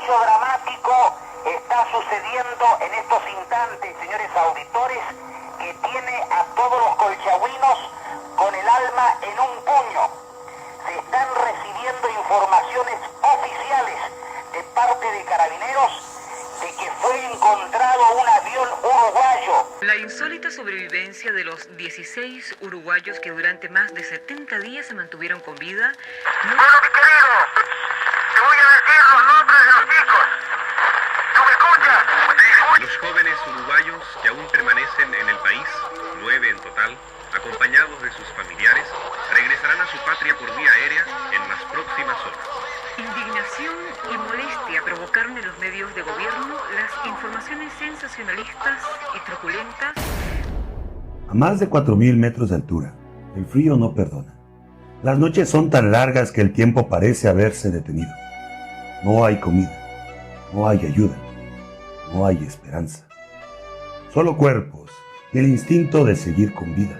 hecho dramático está sucediendo en estos instantes, señores auditores, que tiene a todos los colchagüinos con el alma en un puño. Se están recibiendo informaciones oficiales de parte de Carabineros de que fue encontrado un avión uruguayo. La insólita sobrevivencia de los 16 uruguayos que durante más de 70 días se mantuvieron con vida. Bueno, mi querido, te voy a decir los nombres de los chicos. ¿Tú me escuchas? Los jóvenes uruguayos que aún permanecen en el país, 9 en total, acompañados de sus familiares, regresarán a su patria por vía aérea en las próximas horas. Indignación y molestia provocaron en los medios de gobierno las informaciones sensacionalistas y truculentas. A más de 4.000 metros de altura, el frío no perdona. Las noches son tan largas que el tiempo parece haberse detenido. No hay comida, no hay ayuda, no hay esperanza. Solo cuerpos y el instinto de seguir con vida.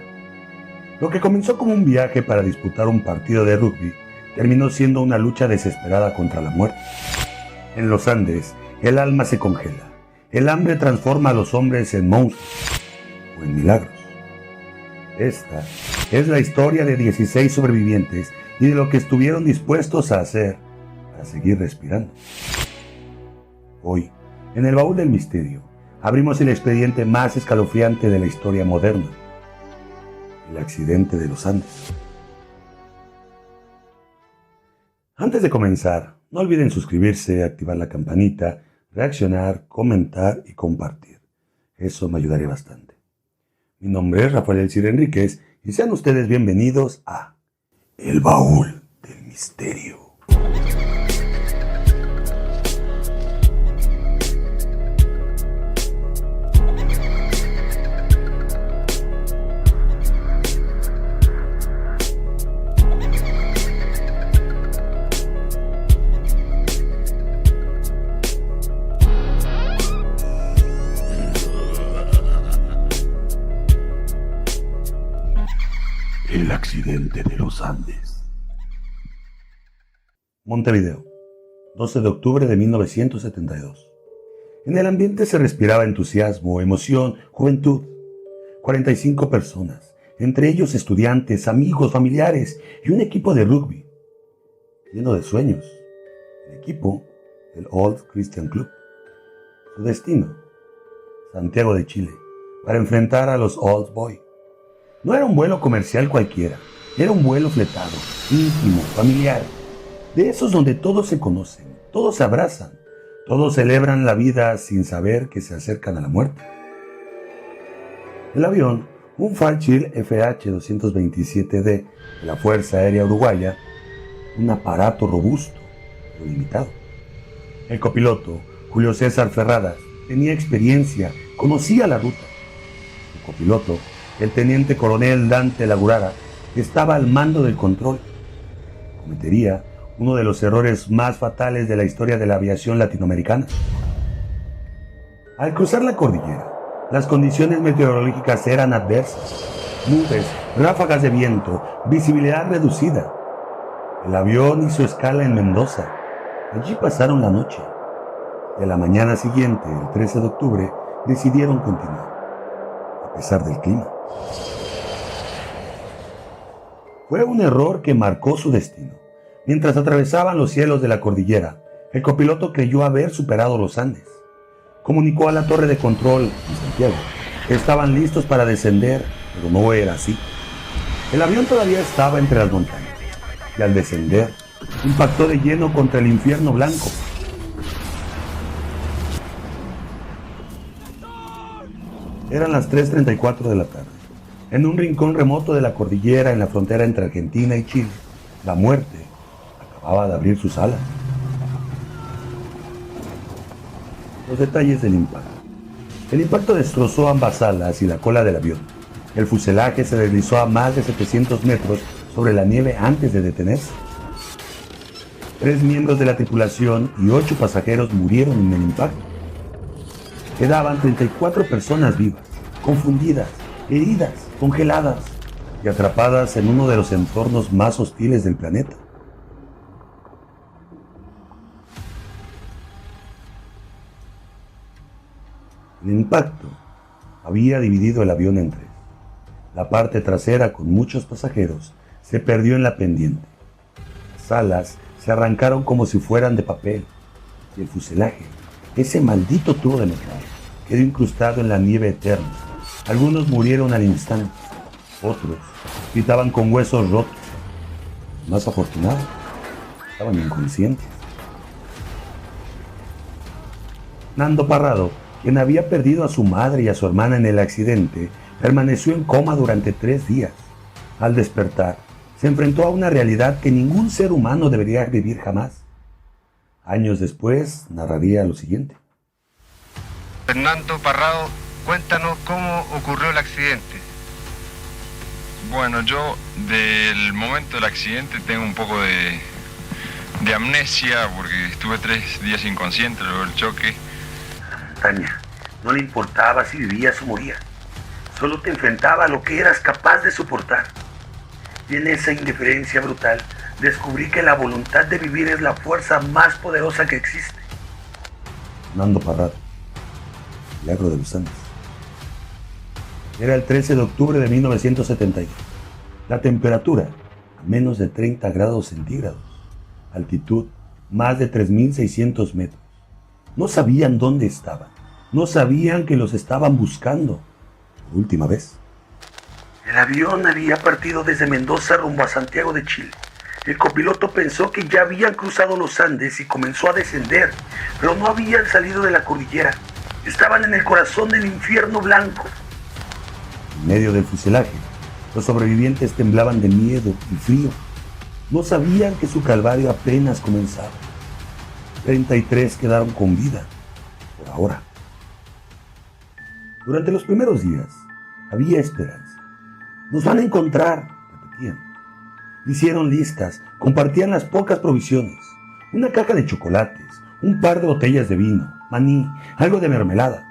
Lo que comenzó como un viaje para disputar un partido de rugby terminó siendo una lucha desesperada contra la muerte. En los Andes, el alma se congela. El hambre transforma a los hombres en monstruos o en milagros. Esta es la historia de 16 sobrevivientes y de lo que estuvieron dispuestos a hacer para seguir respirando. Hoy, en el baúl del misterio, abrimos el expediente más escalofriante de la historia moderna: el accidente de los Andes. Antes de comenzar, no olviden suscribirse, activar la campanita, reaccionar, comentar y compartir. Eso me ayudaría bastante. Mi nombre es Rafael Elcir Enríquez y sean ustedes bienvenidos a El Baúl del Misterio. El accidente de los Andes. Montevideo, 12 de octubre de 1972. En el ambiente se respiraba entusiasmo, emoción, juventud. 45 personas, entre ellos estudiantes, amigos, familiares y un equipo de rugby, lleno de sueños. El equipo, el Old Christian Club. Su destino, Santiago de Chile, para enfrentar a los Old Boys. No era un vuelo comercial cualquiera, era un vuelo fletado, íntimo, familiar, de esos donde todos se conocen, todos se abrazan, todos celebran la vida sin saber que se acercan a la muerte. El avión, un Fairchild FH-227D de la Fuerza Aérea Uruguaya, un aparato robusto, pero limitado. El copiloto, Julio César Ferradas, tenía experiencia, conocía la ruta. El copiloto, el teniente coronel Dante Lagurara, estaba al mando del control. Cometería uno de los errores más fatales de la historia de la aviación latinoamericana. Al cruzar la cordillera, las condiciones meteorológicas eran adversas. Nubes, ráfagas de viento, visibilidad reducida. El avión hizo escala en Mendoza. Allí pasaron la noche. Y a la mañana siguiente, el 13 de octubre, decidieron continuar, a pesar del clima. Fue un error que marcó su destino. Mientras atravesaban los cielos de la cordillera, el copiloto creyó haber superado los Andes. Comunicó a la torre de control en Santiago que estaban listos para descender, pero no era así. El avión todavía estaba entre las montañas y al descender, impactó de lleno contra el infierno blanco. Eran las 3:34 de la tarde. En un rincón remoto de la cordillera, en la frontera entre Argentina y Chile, la muerte acababa de abrir sus alas. Los detalles del impacto. El impacto destrozó ambas alas y la cola del avión. El fuselaje se deslizó a más de 700 metros sobre la nieve antes de detenerse. 3 miembros de la tripulación y 8 pasajeros murieron en el impacto. Quedaban 34 personas vivas, confundidas, heridas, congeladas y atrapadas en uno de los entornos más hostiles del planeta. El impacto había dividido el avión en tres. La parte trasera, con muchos pasajeros, se perdió en la pendiente. Las alas se arrancaron como si fueran de papel, y el fuselaje, ese maldito tubo de metal, quedó incrustado en la nieve eterna. Algunos murieron al instante, otros gritaban con huesos rotos. Los más afortunados estaban inconscientes. Nando Parrado, quien había perdido a su madre y a su hermana en el accidente, permaneció en coma durante 3 días. Al despertar, se enfrentó a una realidad que ningún ser humano debería vivir jamás. Años después, narraría lo siguiente. Nando Parrado, cuéntanos cómo ocurrió el accidente. Bueno, yo del momento del accidente tengo un poco de amnesia porque estuve 3 días inconsciente luego del choque. Tania, no le importaba si vivías o morías. Solo te enfrentaba a lo que eras capaz de soportar. Y en esa indiferencia brutal descubrí que la voluntad de vivir es la fuerza más poderosa que existe. Nando Parrado, Milagro de los Andes. Era el 13 de octubre de 1972. La temperatura a menos de 30 grados centígrados. Altitud más de 3.600 metros. No sabían dónde estaban. No sabían que los estaban buscando. Por última vez. El avión había partido desde Mendoza rumbo a Santiago de Chile. El copiloto pensó que ya habían cruzado los Andes y comenzó a descender, pero no habían salido de la cordillera. Estaban en el corazón del infierno blanco. En medio del fuselaje, los sobrevivientes temblaban de miedo y frío. No sabían que su calvario apenas comenzaba. 33 quedaron con vida, por ahora. Durante los primeros días, había esperanza. Nos van a encontrar, repetían. Hicieron listas, compartían las pocas provisiones. Una caja de chocolates, un par de botellas de vino, maní, algo de mermelada.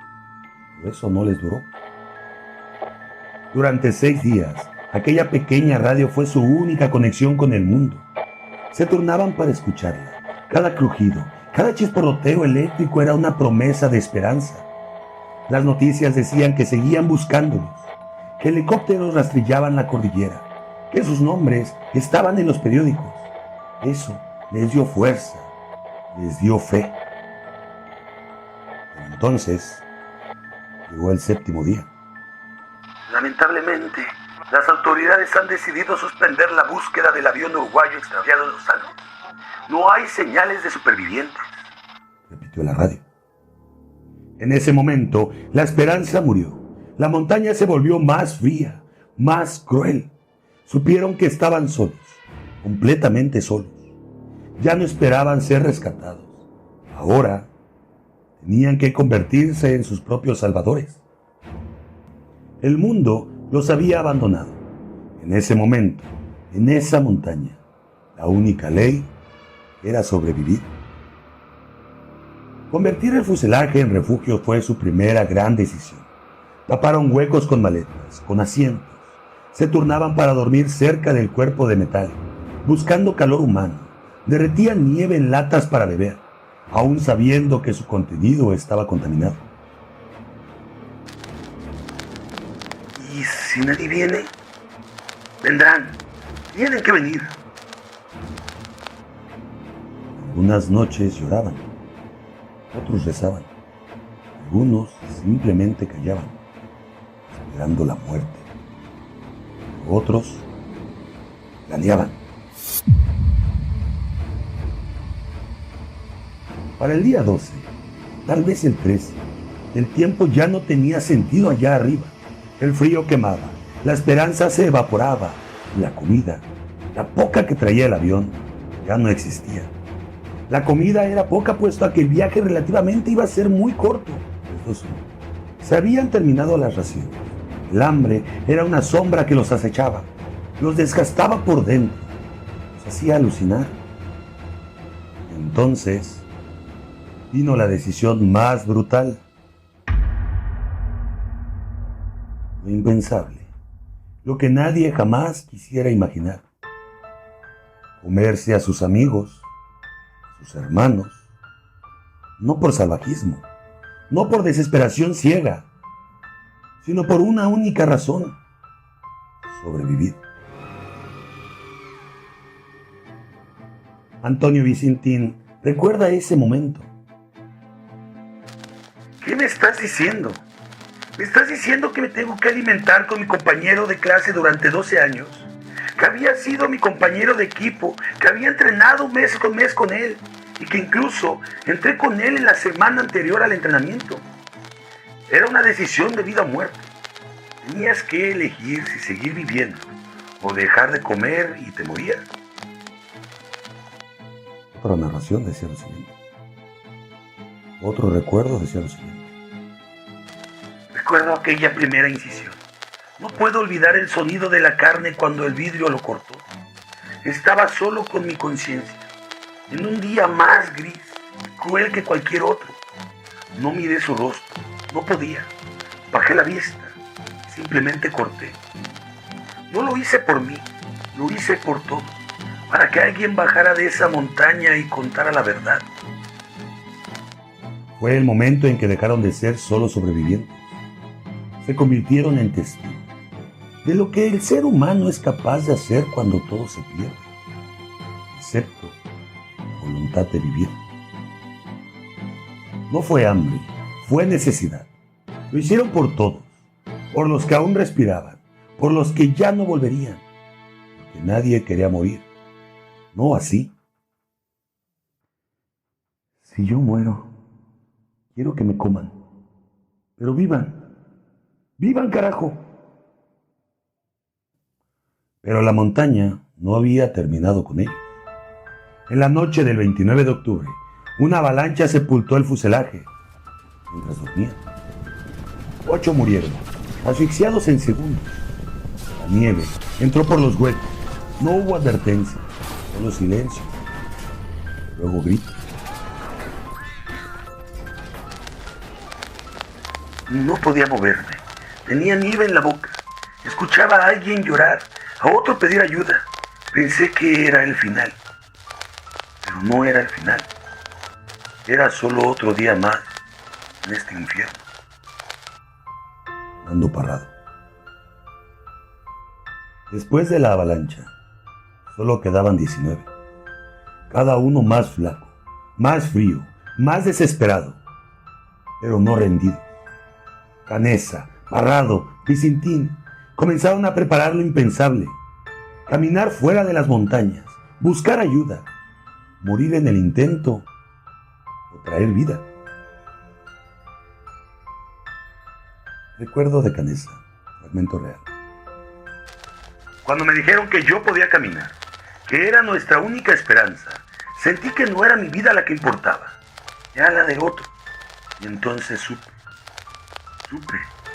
Pero eso no les duró. Durante 6 días, aquella pequeña radio fue su única conexión con el mundo. Se turnaban para escucharla. Cada crujido, cada chisporroteo eléctrico era una promesa de esperanza. Las noticias decían que seguían buscándolos, que helicópteros rastrillaban la cordillera, que sus nombres estaban en los periódicos. Eso les dio fuerza, les dio fe. Pero entonces llegó el 7º día. Lamentablemente, las autoridades han decidido suspender la búsqueda del avión uruguayo extraviado en los Andes. No hay señales de supervivientes, repitió la radio. En ese momento, la esperanza murió. La montaña se volvió más fría, más cruel. Supieron que estaban solos, completamente solos. Ya no esperaban ser rescatados. Ahora tenían que convertirse en sus propios salvadores. El mundo los había abandonado. En ese momento, en esa montaña, la única ley era sobrevivir. Convertir el fuselaje en refugio fue su primera gran decisión. Taparon huecos con maletas, con asientos. Se turnaban para dormir cerca del cuerpo de metal, buscando calor humano. Derretían nieve en latas para beber, aún sabiendo que su contenido estaba contaminado. ¿Y si nadie viene? Vendrán. Tienen que venir. Algunas noches lloraban. Otros rezaban. Algunos simplemente callaban, esperando la muerte. Otros planeaban. Para el día 12, tal vez el 13, el tiempo ya no tenía sentido allá arriba. El frío quemaba, la esperanza se evaporaba, y la comida, la poca que traía el avión, ya no existía. La comida era poca puesto a que el viaje relativamente iba a ser muy corto. Se habían terminado las raciones. El hambre era una sombra que los acechaba, los desgastaba por dentro, los hacía alucinar. Entonces vino la decisión más brutal. Lo impensable, lo que nadie jamás quisiera imaginar. Comerse a sus amigos, a sus hermanos, no por salvajismo, no por desesperación ciega, sino por una única razón: sobrevivir. Antonio Vicentín recuerda ese momento. ¿Qué me estás diciendo? ¿Me estás diciendo que me tengo que alimentar con mi compañero de clase durante 12 años? Que había sido mi compañero de equipo, que había entrenado mes con mes con él y que incluso entré con él en la semana anterior al entrenamiento. Era una decisión de vida o muerte. Tenías que elegir si seguir viviendo o dejar de comer y te morías. Otra narración decía lo siguiente. Otro recuerdo decía lo siguiente. Recuerdo aquella primera incisión. No puedo olvidar el sonido de la carne cuando el vidrio lo cortó. Estaba solo con mi conciencia, en un día más gris y cruel que cualquier otro. No miré su rostro, no podía. Bajé la vista, simplemente corté. No lo hice por mí, lo hice por todos, para que alguien bajara de esa montaña y contara la verdad. Fue el momento en que dejaron de ser solo sobrevivientes. Se convirtieron en testigos de lo que el ser humano es capaz de hacer cuando todo se pierde, excepto la voluntad de vivir. No fue hambre, fue necesidad. Lo hicieron por todos, por los que aún respiraban, por los que ya no volverían, porque nadie quería morir. No así. Si yo muero, quiero que me coman, pero vivan. ¡Vivan, carajo! Pero la montaña no había terminado con ellos. En la noche del 29 de octubre, una avalancha sepultó el fuselaje mientras dormían. 8 murieron, asfixiados en segundos. La nieve entró por los huecos. No hubo advertencia, solo silencio. Luego gritos. No podía moverme. Tenía nieve en la boca. Escuchaba a alguien llorar, a otro pedir ayuda. Pensé que era el final. Pero no era el final. Era solo otro día más en este infierno. Nando Parrado. Después de la avalancha, solo quedaban 19. Cada uno más flaco, más frío, más desesperado, pero no rendido. Canessa, Parrado, Vicentín comenzaron a preparar lo impensable: caminar fuera de las montañas, buscar ayuda, morir en el intento o traer vida. Recuerdo de Canessa, fragmento real. Cuando me dijeron que yo podía caminar, que era nuestra única esperanza, sentí que no era mi vida la que importaba, era la de otro. Y entonces supe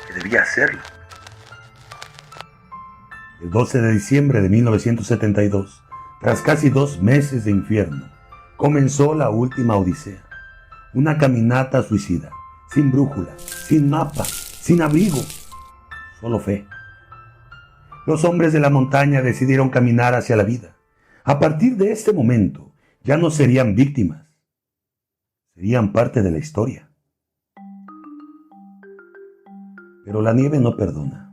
que debía hacerlo. El 12 de diciembre de 1972, tras casi 2 meses de infierno, comenzó la última odisea. Una caminata suicida, sin brújula, sin mapa, sin abrigo, solo fe. Los hombres de la montaña decidieron caminar hacia la vida. A partir de este momento, ya no serían víctimas, serían parte de la historia. Pero la nieve no perdona.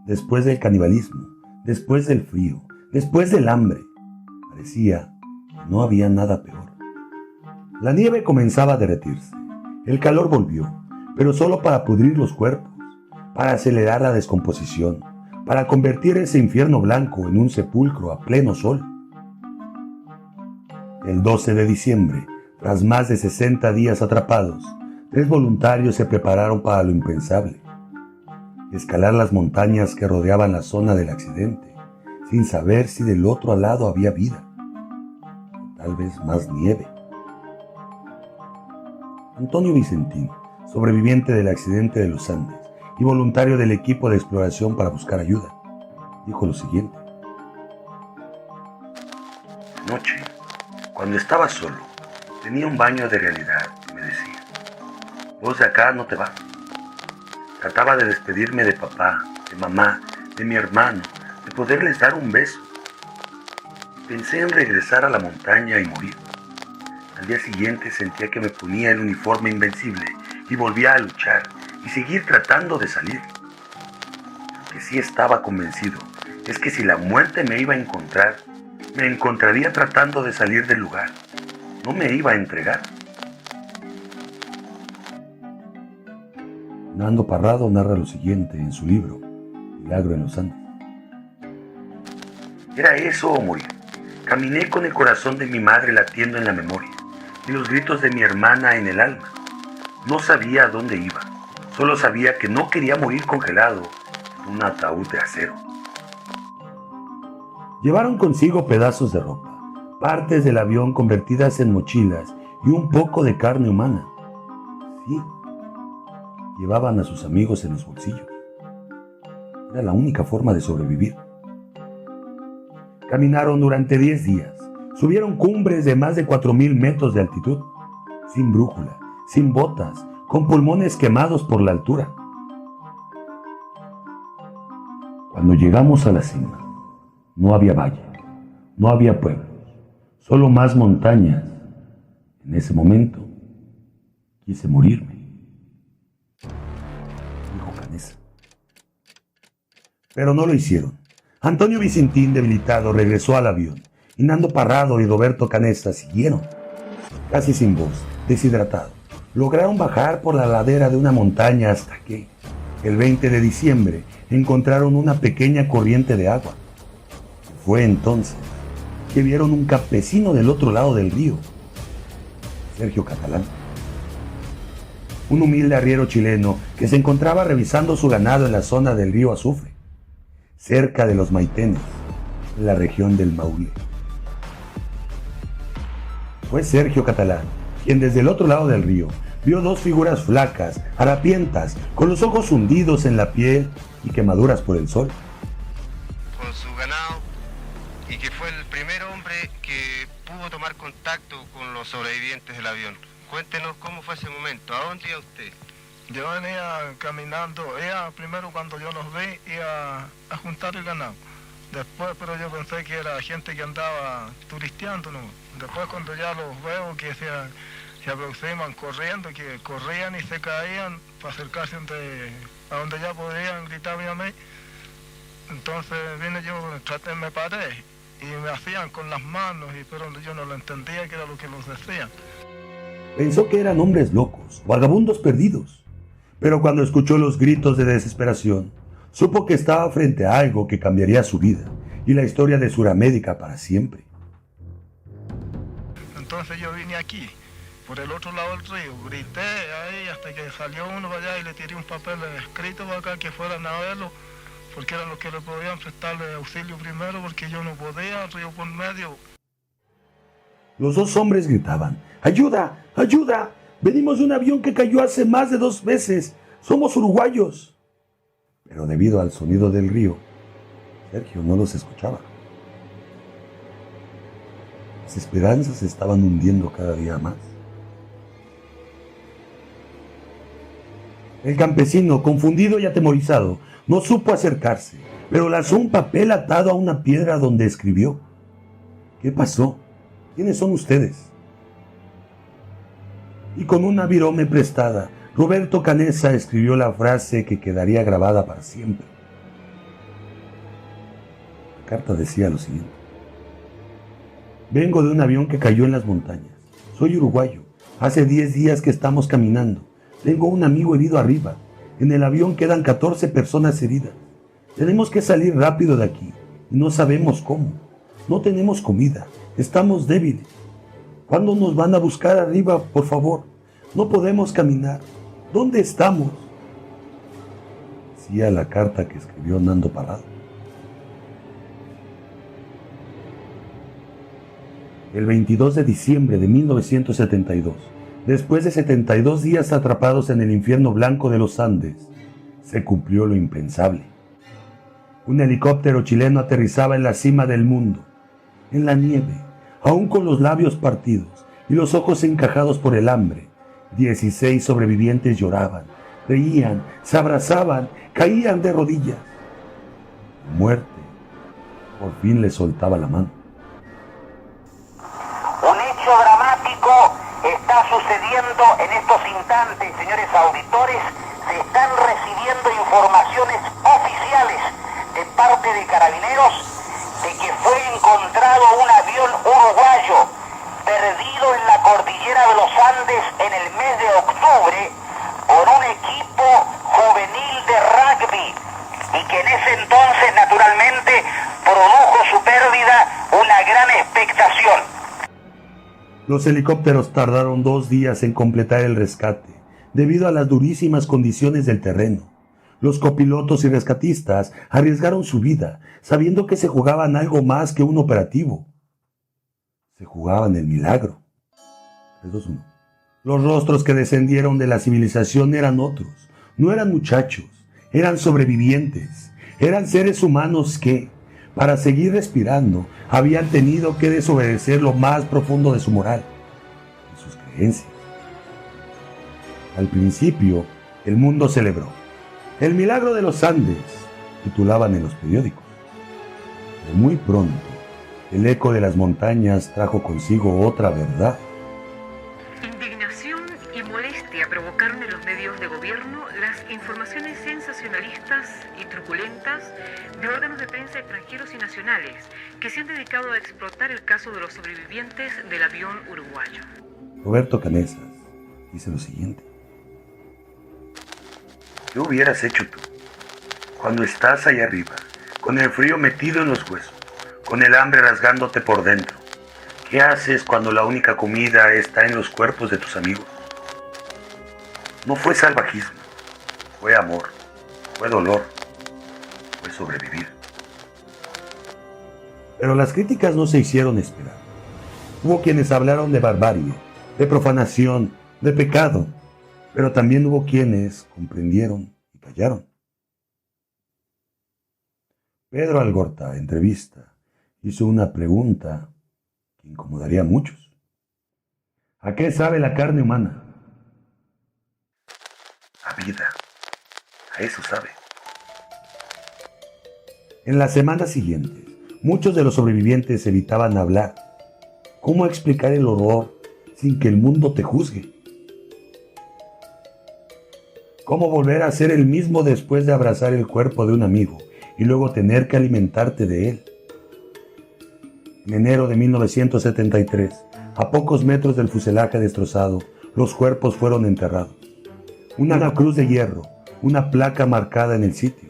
Después del canibalismo, después del frío, después del hambre, parecía que no había nada peor. La nieve comenzaba a derretirse. El calor volvió, pero solo para pudrir los cuerpos, para acelerar la descomposición, para convertir ese infierno blanco en un sepulcro a pleno sol. El 12 de diciembre, tras más de 60 días atrapados, 3 voluntarios se prepararon para lo impensable: escalar las montañas que rodeaban la zona del accidente, sin saber si del otro lado había vida, o tal vez más nieve. Antonio Vicentín, sobreviviente del accidente de los Andes y voluntario del equipo de exploración para buscar ayuda, dijo lo siguiente. Anoche, cuando estaba solo, tenía un baño de realidad y me decía: vos de acá no te vas. Trataba de despedirme de papá, de mamá, de mi hermano, de poderles dar un beso. Pensé en regresar a la montaña y morir. Al día siguiente sentía que me ponía el uniforme invencible y volvía a luchar y seguir tratando de salir. Lo que sí estaba convencido es que si la muerte me iba a encontrar, me encontraría tratando de salir del lugar. No me iba a entregar. Nando Parrado narra lo siguiente en su libro, Milagro en los Andes. Era eso o morir. Caminé con el corazón de mi madre latiendo en la memoria y los gritos de mi hermana en el alma. No sabía a dónde iba. Solo sabía que no quería morir congelado en un ataúd de acero. Llevaron consigo pedazos de ropa, partes del avión convertidas en mochilas y un poco de carne humana. Sí, llevaban a sus amigos en los bolsillos. Era la única forma de sobrevivir. Caminaron durante 10 días. Subieron cumbres de más de 4,000 metros de altitud, sin brújula, sin botas, con pulmones quemados por la altura. Cuando llegamos a la cima, no había valle, no había pueblos, solo más montañas. En ese momento, quise morirme, dijo Canessa. Pero no lo hicieron. Antonio Vicentín, debilitado, regresó al avión, y Nando Parrado y Roberto Canessa siguieron. Casi sin voz, deshidratados, lograron bajar por la ladera de una montaña hasta que, el 20 de diciembre, encontraron una pequeña corriente de agua. Fue entonces que vieron un campesino del otro lado del río, Sergio Catalán. Un humilde arriero chileno que se encontraba revisando su ganado en la zona del río Azufre, cerca de los Maitenes, en la región del Maule. Fue Sergio Catalán quien desde el otro lado del río vio dos figuras flacas, harapientas, con los ojos hundidos en la piel y quemaduras por el sol. Con su ganado, y que fue el primer hombre que pudo tomar contacto con los sobrevivientes del avión. Cuéntenos cómo fue ese momento. ¿A dónde iba usted? Yo venía caminando, primero cuando yo los vi, iba a juntar el ganado. Después, pero yo pensé que era gente que andaba turisteando, ¿no? Después cuando ya los veo que se aproximan corriendo, que corrían y se caían para acercarse a donde ya podían gritarme a mí. Entonces vine yo, me paré y me hacían con las manos, pero yo no lo entendía que era lo que los decían. Pensó que eran hombres locos, vagabundos perdidos. Pero cuando escuchó los gritos de desesperación, supo que estaba frente a algo que cambiaría su vida y la historia de Suramérica para siempre. Entonces yo vine aquí, por el otro lado del río, grité ahí hasta que salió uno para allá y le tiré un papel escrito para acá que fueran a verlo, porque eran los que le podían prestarle auxilio primero, porque yo no podía, río por medio. Los dos hombres gritaban: ¡ayuda! ¡Ayuda! Venimos de un avión que cayó hace más de 2 meses. ¡Somos uruguayos! Pero debido al sonido del río, Sergio no los escuchaba. Las esperanzas se estaban hundiendo cada día más. El campesino, confundido y atemorizado, no supo acercarse, pero lanzó un papel atado a una piedra donde escribió: ¿qué pasó? ¿Quiénes son ustedes? Y con una virome prestada, Roberto Canessa escribió la frase que quedaría grabada para siempre. La carta decía lo siguiente: vengo de un avión que cayó en las montañas. Soy uruguayo. Hace 10 días que estamos caminando. Tengo un amigo herido arriba. En el avión quedan 14 personas heridas. Tenemos que salir rápido de aquí y no sabemos cómo. No tenemos comida. Estamos débiles. ¿Cuándo nos van a buscar arriba, por favor? No podemos caminar. ¿Dónde estamos? Decía la carta que escribió Nando Parrado. El 22 de diciembre de 1972, después de 72 días atrapados en el infierno blanco de los Andes, se cumplió lo impensable. Un helicóptero chileno aterrizaba en la cima del mundo, en la nieve, aún con los labios partidos y los ojos encajados por el hambre. 16 sobrevivientes lloraban, reían, se abrazaban, caían de rodillas. La muerte por fin les soltaba la mano. Un hecho dramático está sucediendo en estos instantes, señores auditores. Se están recibiendo informaciones oficiales de parte de Carabineros de que fue encontrado un avión uruguayo perdido en la cordillera de los Andes en el mes de octubre por un equipo juvenil de rugby y que en ese entonces naturalmente produjo su pérdida una gran expectación. Los helicópteros tardaron 2 días en completar el rescate, debido a las durísimas condiciones del terreno. Los copilotos y rescatistas arriesgaron su vida, sabiendo que se jugaban algo más que un operativo. Se jugaban el milagro. 3, 2, 1. Los rostros que descendieron de la civilización eran otros. No eran muchachos, eran sobrevivientes. Eran seres humanos que, para seguir respirando, habían tenido que desobedecer lo más profundo de su moral y sus creencias. Al principio, el mundo celebró. El milagro de los Andes, titulaban en los periódicos. Pero muy pronto, el eco de las montañas trajo consigo otra verdad. Indignación y molestia provocaron en los medios de gobierno las informaciones sensacionalistas y truculentas de órganos de prensa extranjeros y nacionales que se han dedicado a explotar el caso de los sobrevivientes del avión uruguayo. Roberto Canesas dice lo siguiente. ¿Qué hubieras hecho tú cuando estás allá arriba, con el frío metido en los huesos, con el hambre rasgándote por dentro? ¿Qué haces cuando la única comida está en los cuerpos de tus amigos? No fue salvajismo, fue amor, fue dolor, fue sobrevivir. Pero las críticas no se hicieron esperar. Hubo quienes hablaron de barbarie, de profanación, de pecado, pero también hubo quienes comprendieron y callaron. Pedro Algorta, en entrevista, hizo una pregunta que incomodaría a muchos. ¿A qué sabe la carne humana? A vida. A eso sabe. En las semanas siguientes, muchos de los sobrevivientes evitaban hablar. ¿Cómo explicar el horror sin que el mundo te juzgue? ¿Cómo volver a ser el mismo después de abrazar el cuerpo de un amigo y luego tener que alimentarte de él? En enero de 1973, a pocos metros del fuselaje destrozado, los cuerpos fueron enterrados. Una cruz de hierro, una placa marcada en el sitio.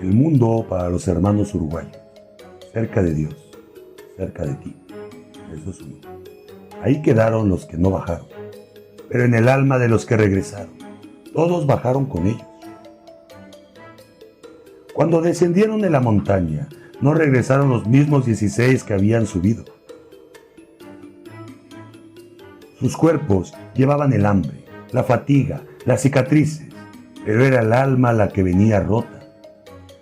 El mundo para los hermanos uruguayos. Cerca de Dios, cerca de ti. Eso es uno. Ahí quedaron los que no bajaron, pero en el alma de los que regresaron. Todos bajaron con ellos. Cuando descendieron de la montaña, no regresaron los mismos 16 que habían subido. Sus cuerpos llevaban el hambre, la fatiga, las cicatrices, pero era el alma la que venía rota.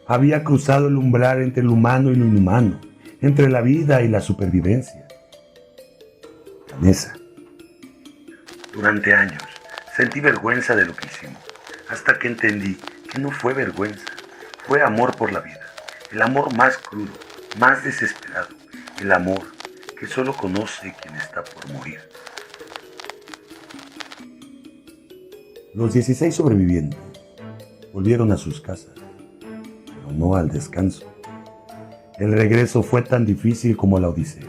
Había cruzado el umbral entre lo humano y lo inhumano, entre la vida y la supervivencia. Canesa. Durante años, sentí vergüenza de lo que hicimos, hasta que entendí que no fue vergüenza, fue amor por la vida, el amor más crudo, más desesperado, el amor que solo conoce quien está por morir. Los 16 sobrevivientes volvieron a sus casas, pero no al descanso. El regreso fue tan difícil como la odisea.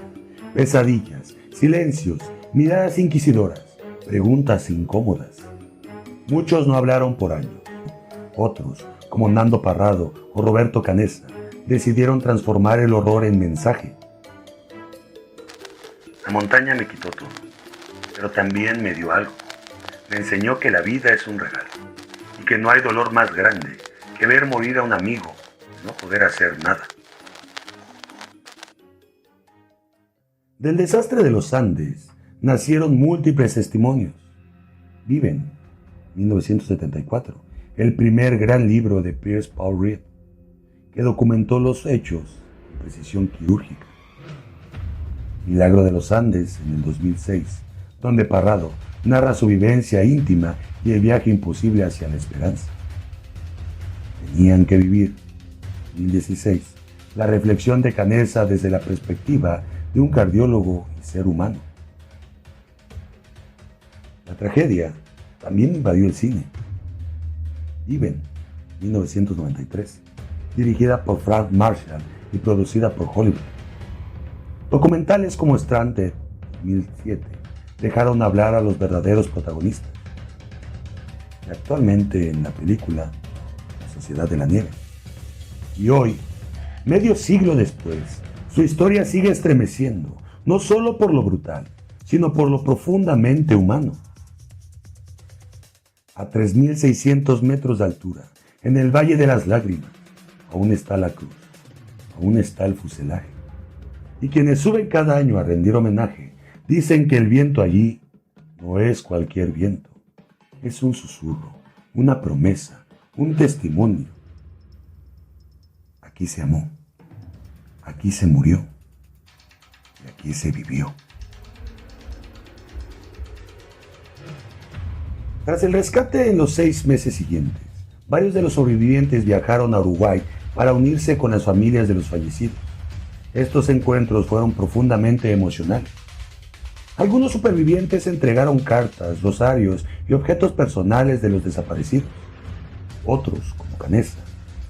Pesadillas, silencios, miradas inquisidoras, preguntas incómodas. Muchos no hablaron por años. Otros, como Nando Parrado o Roberto Canesa, decidieron transformar el horror en mensaje. La montaña me quitó todo, pero también me dio algo. Me enseñó que la vida es un regalo y que no hay dolor más grande que ver morir a un amigo y no poder hacer nada. Del desastre de los Andes nacieron múltiples testimonios. Viven, 1974, el primer gran libro de Pierce Paul Reed, que documentó los hechos con precisión quirúrgica. Milagro de los Andes, en el 2006, donde Parrado narra su vivencia íntima y el viaje imposible hacia la esperanza. Tenían que vivir, 2016, la reflexión de Canesa desde la perspectiva de un cardiólogo y ser humano. La tragedia también invadió el cine. Even, 1993, dirigida por Frank Marshall y producida por Hollywood. Documentales como Stranded, 2007, dejaron hablar a los verdaderos protagonistas. Y actualmente en la película La Sociedad de la Nieve. Y hoy, medio siglo después, su historia sigue estremeciendo, no solo por lo brutal, sino por lo profundamente humano. A 3.600 metros de altura, en el Valle de las Lágrimas, aún está la cruz, aún está el fuselaje. Y quienes suben cada año a rendir homenaje, dicen que el viento allí no es cualquier viento. Es un susurro, una promesa, un testimonio. Aquí se amó, aquí se murió y aquí se vivió. Tras el rescate en los 6 meses siguientes, varios de los sobrevivientes viajaron a Uruguay para unirse con las familias de los fallecidos. Estos encuentros fueron profundamente emocionales. Algunos supervivientes entregaron cartas, rosarios y objetos personales de los desaparecidos. Otros, como Canessa,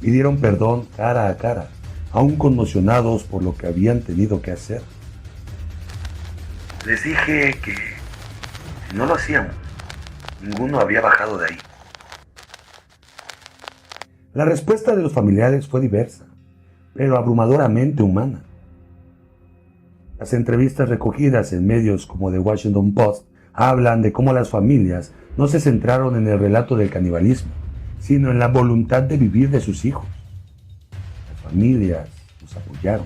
pidieron perdón cara a cara, aún conmocionados por lo que habían tenido que hacer. Les dije que si no lo hacíamos, ninguno había bajado de ahí. La respuesta de los familiares fue diversa, pero abrumadoramente humana. Las entrevistas recogidas en medios como The Washington Post hablan de cómo las familias no se centraron en el relato del canibalismo, sino en la voluntad de vivir de sus hijos. Las familias los apoyaron.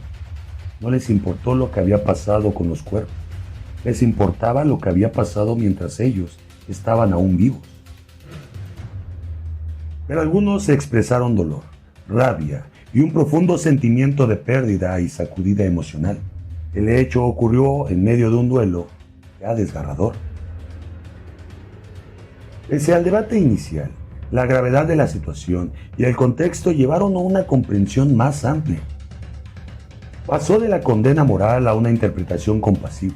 No les importó lo que había pasado con los cuerpos. Les importaba lo que había pasado mientras ellos estaban aún vivos. Pero algunos expresaron dolor, rabia y un profundo sentimiento de pérdida y sacudida emocional. El hecho ocurrió en medio de un duelo ya desgarrador. Pese al debate inicial, la gravedad de la situación y el contexto llevaron a una comprensión más amplia. Pasó de la condena moral a una interpretación compasiva,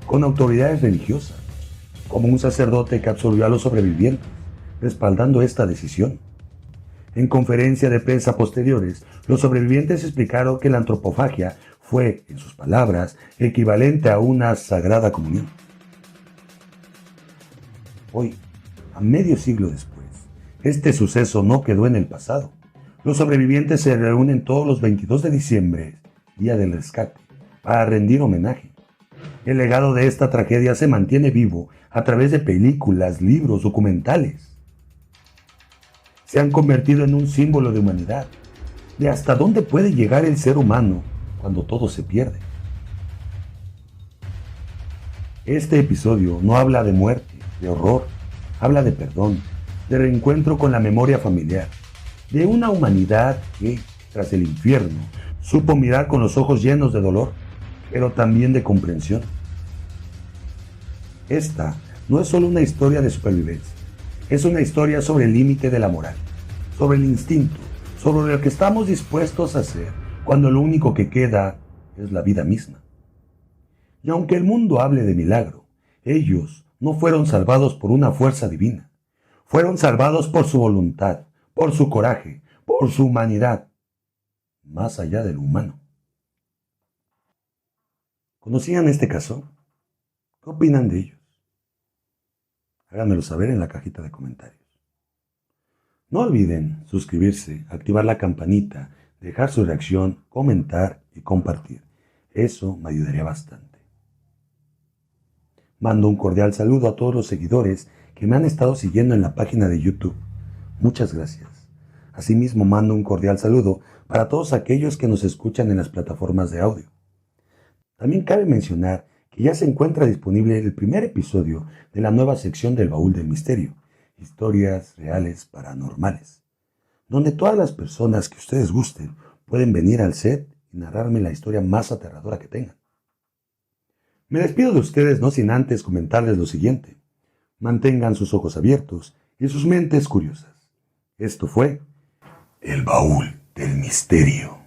con autoridades religiosas, como un sacerdote que absolvió a los sobrevivientes, respaldando esta decisión. En conferencia de prensa posteriores, los sobrevivientes explicaron que la antropofagia fue, en sus palabras, equivalente a una sagrada comunión. Hoy, a medio siglo después, este suceso no quedó en el pasado. Los sobrevivientes se reúnen todos los 22 de diciembre, día del rescate, para rendir homenaje. El legado de esta tragedia se mantiene vivo a través de películas, libros, documentales. Se han convertido en un símbolo de humanidad, de hasta dónde puede llegar el ser humano cuando todo se pierde. Este episodio no habla de muerte, de horror, habla de perdón, de reencuentro con la memoria familiar, de una humanidad que, tras el infierno, supo mirar con los ojos llenos de dolor, pero también de comprensión. Esta no es solo una historia de supervivencia, es una historia sobre el límite de la moral, sobre el instinto, sobre lo que estamos dispuestos a hacer cuando lo único que queda es la vida misma. Y aunque el mundo hable de milagro, ellos no fueron salvados por una fuerza divina, fueron salvados por su voluntad, por su coraje, por su humanidad, más allá de lo humano. ¿Conocían este caso? ¿Qué opinan de ellos? Háganmelo saber en la cajita de comentarios. No olviden suscribirse, activar la campanita, dejar su reacción, comentar y compartir. Eso me ayudaría bastante. Mando un cordial saludo a todos los seguidores que me han estado siguiendo en la página de YouTube. Muchas gracias. Asimismo, mando un cordial saludo para todos aquellos que nos escuchan en las plataformas de audio. También cabe mencionar que ya se encuentra disponible el primer episodio de la nueva sección del Baúl del Misterio, historias reales paranormales, donde todas las personas que ustedes gusten pueden venir al set y narrarme la historia más aterradora que tengan. Me despido de ustedes no sin antes comentarles lo siguiente. Mantengan sus ojos abiertos y sus mentes curiosas. Esto fue el Baúl del Misterio.